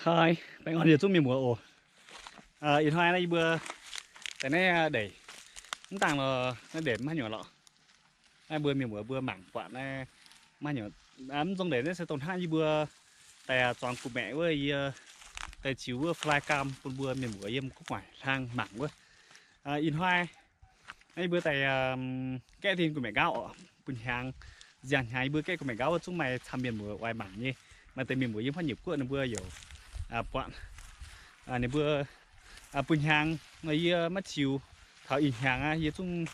Hai, bạn còn gì giúp mình mua ổ. Yên hoa này bữa cái này để chúng ta nó để mà nhỏ lọ. Ai bữa mình mua bữa mảng quạt này mà nhỏ ám trong đấy nó sẽ tồn hai như bữa tại toàn của mẹ với tại chiếu bữa flycam con bữa mình mua em có ngoài sang mảng bữa. Yên hoa này bữa tại cái tiền của mẹ gạo bình hàng dàn hai bữa cái của mẹ gạo chúng mày tham miền mua ngoài mảng như mà tại mình mua em phát nhập của nó bữa nhiều quạt này bữa bình hàng người mắt chiều thảo in hàng ấy chúng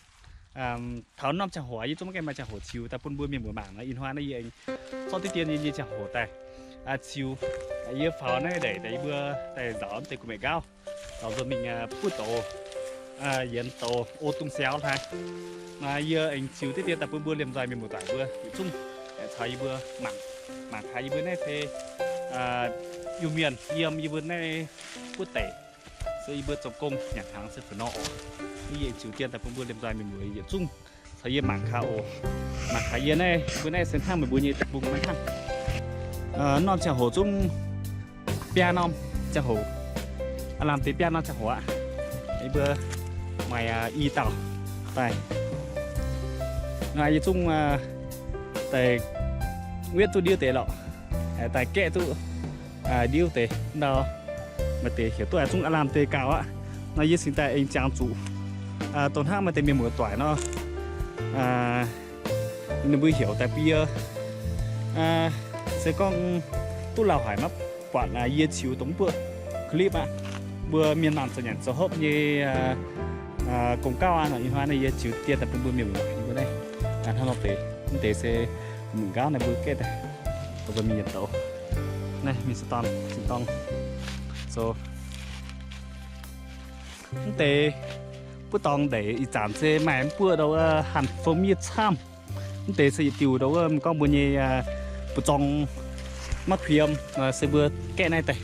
thảo năm chả hỏi chúng cái mà chả hổ chiều ta phun bữa miền bữa mảng nó in hoa nó gì anh sau tí tiền như chả hổ tài chiều ấy pháo này để tại bữa tại gió tại của mẹ cao rồi mình phun tổ yên tổ ô tung xéo thôi mà giờ anh chiều tí tiền ta phun bữa liềm dài miền bữa tải bữa chung thấy bữa mảng mảng thấy bữa này thì yêu miền yêu bữa này quốc tế sẽ bữa trong công nhà hàng sẽ phải nọ như vậy Triều Tiên tại phong bữa đêm dài mình mới diễn chung thấy mảng khao mảng khá yên này bữa nay sẽ thang 14 nhị tập vùng mấy thằng non chả hổ chung piano chả hổ làm tí piano chả hổ ạ ấy bữa mày y tàu tài ngày chung tại nguyên tôi điêu tế lọ tại kệ tôi điêu tế đó mà tế hiểu tôi chung làm tế cao á nó như sinh tại anh trang chủ tổn hại mà tế miền mở tỏi nó nên mới hiểu tại bây sẽ con tu lào hải mắc quản là yên chiếu tống bữa clip ạ bữa miền nam sẽ nhận số hộp như cùng cao ăn ở yên hoa này yên chiếu tiền tập bữa miền mở như bữa đây thằng học tế sẽ mình gáo này bữa kết này rồi mình nhận tàu này mình sẽ toàn so tế bữa tòng để giảm xe máy bữa đâu hẳn phong nhiệt tham tế sẽ tiêu đâu con bữa nhẹ bữa trong mắc phiêm sẽ bữa kẹ này tại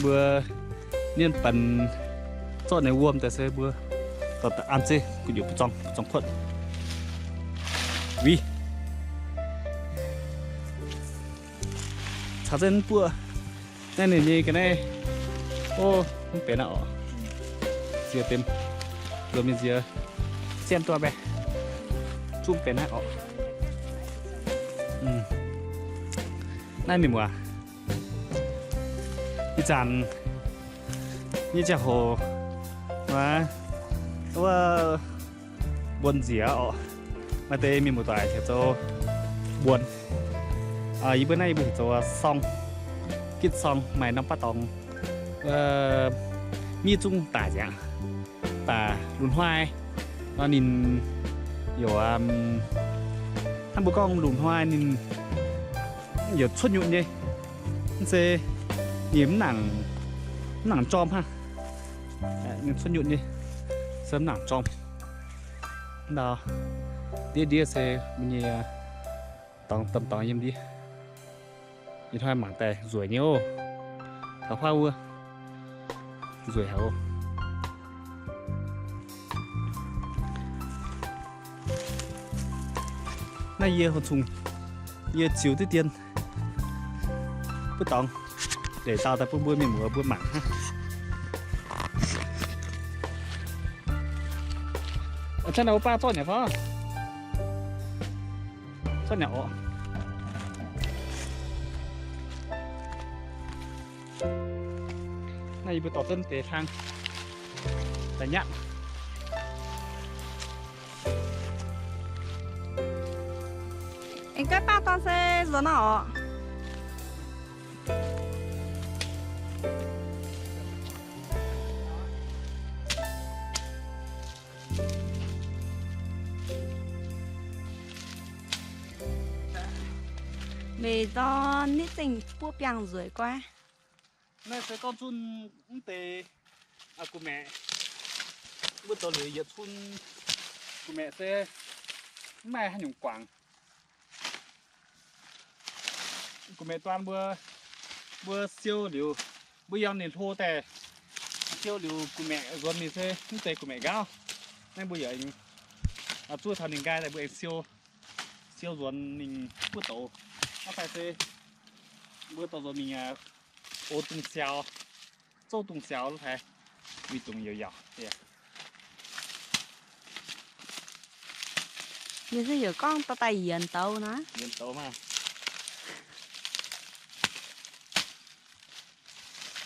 bữa liên phần cho này uom tại sẽ bữa tập ăn xe của nhiều trong thuận vì查真不，那你个呢？哦，别闹，接点，rồi mình giờ xem toa bé, chụp cái này ọ, này mình mua, đi chăn, như chả hồ, mà, buồn gì ọ, mà đây mình mua toài thì cho buồn. Ý bữa nay mình cho xong kít xong mày năm bắt tòng mi chung tả dạng tả lùn hoa nó nhìn kiểu thằng bố con lùn hoa nhìn kiểu xuất nhụn như sẽ nhiễm nặng trom ha xuất nhụn như sớm nặng trom đó đi sẽ mình tầm em đi đi thôi mảng tè ruồi nhiều thảo hoa ua ruồi hảo này ye hột trùng ye chiếu tới tiền bút tòng để tao ta bữa mình mua bữa mảng ha ở trên nào ba to nhỉ phó to nhỏ này vừa tỏ thân tế thang tại nhạn anh cái ba con xe gió nọ vì do nít tình bua bèng rồi qua này sẽ con chun tế của mẹ bữa tối lưỡi giờ chun của mẹ sẽ mai hay nhung quảng của mẹ toàn bữa siêu liều bữa giờ nên thô tè siêu liều của mẹ rồi mình sẽ tế của mẹ gao nên bây giờ anh chua thằng mình gai tại bữa anh siêu rồi mình bữa tổ nó phải sẽ bữa tổ rồi mình ô tung xéo châu tung xéo lúc này vì tung nhiều dọc yeah. 你是有讲到带盐豆呢？ Yên tố mà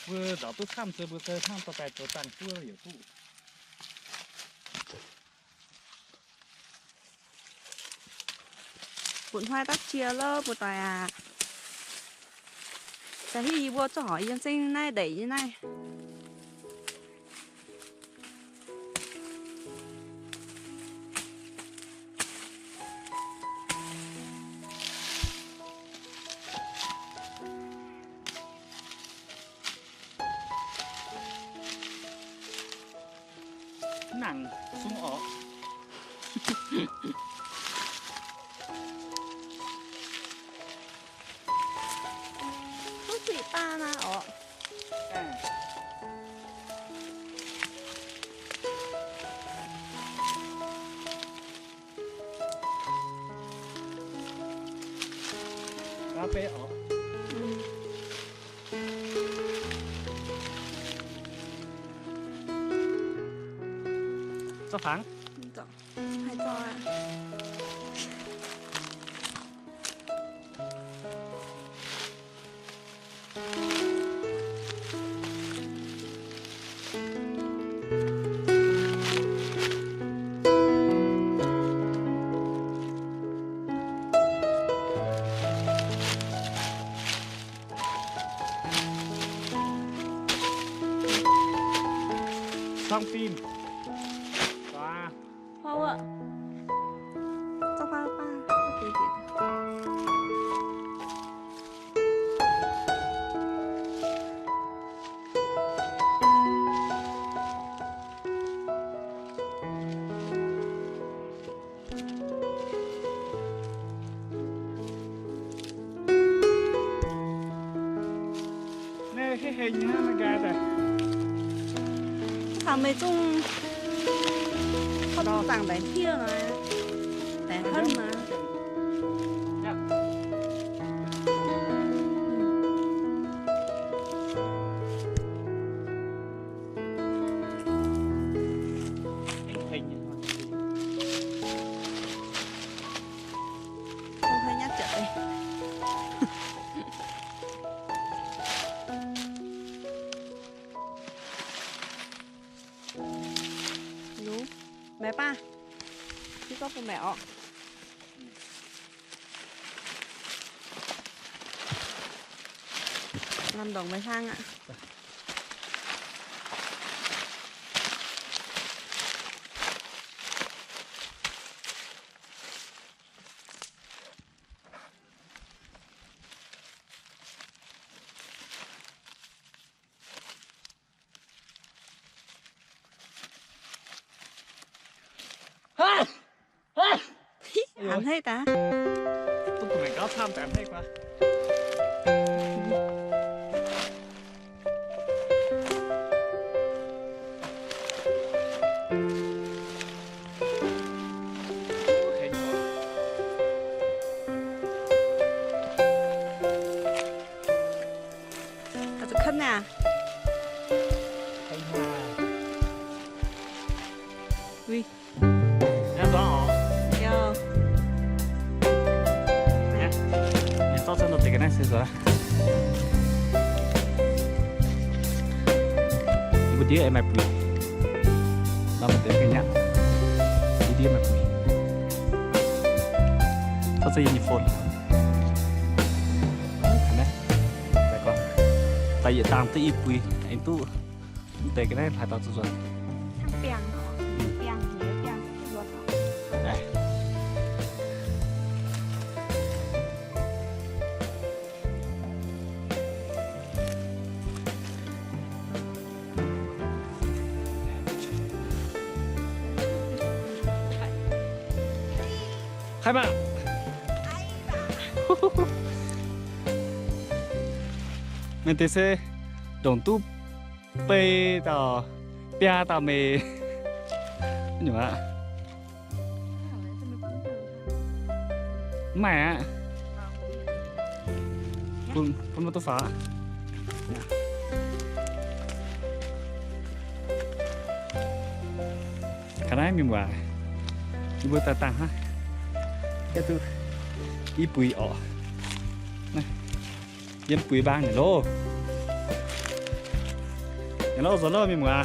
vừa đó tôi tham chơi vừa chơi tham tao tài tôi tăng vừa hiểu tụ 本坏到chia了不带啊。แต่ที่วัวจะหอยยังซิ่งได้เดย์ยังไงหนังซุ่มออก ทุกสีปลานะอ๋อ cà phê ở cho phẳng จ้ะให้จอยxong phim và เพราะว่าเจ้าป้าป้าก็ตีติด nè cái hình á nó gà rồi ทำไม่จุ้งเขาต้องสั่งแต่เที่ยวนะแต่ขึ้นมา Dạ. Hình không hay nhắc chợ đi đúng mẹ ba chứ có con mẹ ọ làm đồng mày sang ạ ăn hết ta tôi tụi mày có tham tạm hay quá hình 아주 컸네 hình mà ui em rõ họ 야 mình cho chân được cái này rồi ibu dia em beli lama dia kayaknya ibu dia em beli sao sẽ nhìn phone cái này đây con tại vì tàng tới ibu anh tu để cái này phải tao rồi thằng bèng họ bèng nhớ bèng ruột họ này khai mạc mình tới xe đồng tu bê tàu bia tàu mì nhỉ ạ mẹ phun phun một tô phá khả năng mình bảo đi bơi ta tăng ha cái thứ ít bụi ọ này yếm bụi bang này lô rồi mình bảo